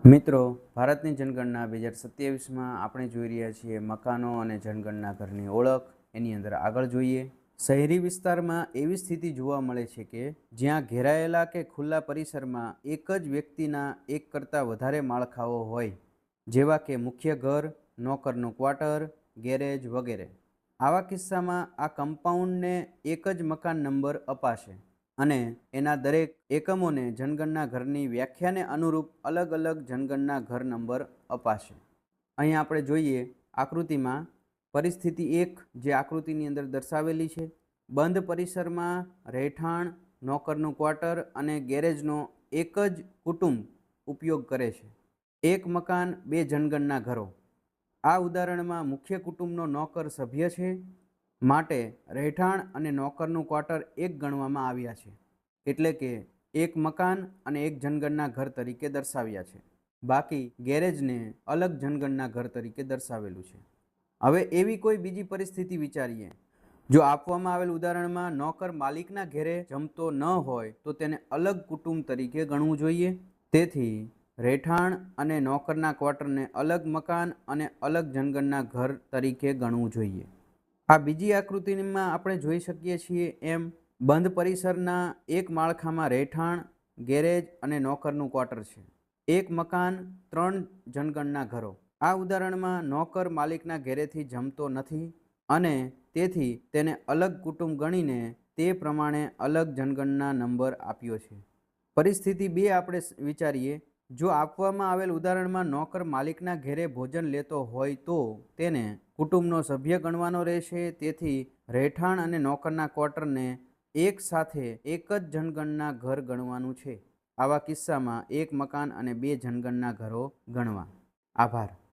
મિત્રો, ભારતની જનગણના 2027માં આપણે જોઈ રહ્યા છીએ મકાનો અને જનગણના ઘરની ઓળખ. એની અંદર આગળ જોઈએ. શહેરી વિસ્તારમાં એવી સ્થિતિ જોવા મળે છે કે જ્યાં ઘેરાયેલા કે ખુલ્લા પરિસરમાં એક જ વ્યક્તિના એક કરતાં વધારે માળખાઓ હોય, જેવા કે મુખ્ય ઘર, નોકરનું ક્વાર્ટર, ગેરેજ વગેરે. આવા કિસ્સામાં આ કમ્પાઉન્ડને એક જ મકાન નંબર અપાશે અને એના દરેક એકમોને જનગણના ઘરની વ્યાખ્યાને અનુરૂપ અલગ અલગ જનગણના ઘર નંબર અપાશે. અહીં આપણે જોઈએ આકૃતિમાં પરિસ્થિતિ 1 જે આકૃતિની અંદર દર્શાવેલી છે. બંધ પરિસરમાં રહેઠાણ, નોકરનું ક્વાર્ટર અને ગેરેજનો એક જ કુટુંબ ઉપયોગ કરે છે. એક મકાન, બે જનગણના ઘરો. આ ઉદાહરણમાં મુખ્ય કુટુંબનો નોકર સભ્ય છે, માટે રહેઠાણ અને નોકરનું ક્વાર્ટર એક ગણવામાં આવ્યા છે. એટલે કે એક મકાન અને એક જનગણના ઘર તરીકે દર્શાવ્યા છે. બાકી ગેરેજને અલગ જનગણના ઘર તરીકે દર્શાવેલું છે. હવે એવી કોઈ બીજી પરિસ્થિતિ વિચારીએ. જો આપવામાં આવેલ ઉદાહરણમાં નોકર માલિકના ઘેરે જમતો ન હોય તો તેને અલગ કુટુંબ તરીકે ગણવું જોઈએ. તેથી રહેઠાણ અને નોકરના ક્વાર્ટરને અલગ મકાન અને અલગ જનગણના ઘર તરીકે ગણવું જોઈએ. આ બીજી આકૃતિમાં આપણે જોઈ શકીએ છીએ એમ બંધ પરિસરના એક માળખામાં રહેઠાણ, ગેરેજ અને નોકરનું ક્વાર્ટર છે. એક મકાન, 3 જનગણના ઘરો. આ ઉદાહરણમાં નોકર માલિકના ઘેરેથી જમતો નથી અને તેથી તેને અલગ કુટુંબ ગણીને તે પ્રમાણે અલગ જનગણના નંબર આપ્યો છે. પરિસ્થિતિ 2 આપણે વિચારીએ. જો આપવામાં આવેલ ઉદાહરણમાં નોકર માલિકના ઘેરે ભોજન લેતો હોય તો તેને કુટુંબનો સભ્ય ગણવાનો રહેશે. તેથી રહેઠાણ અને નોકરના ક્વાર્ટરને એક સાથે એક જ જનગણના ઘર ગણવાનું છે. આવા કિસ્સામાં એક મકાન અને બે જનગણના ઘરો ગણવા. આભાર.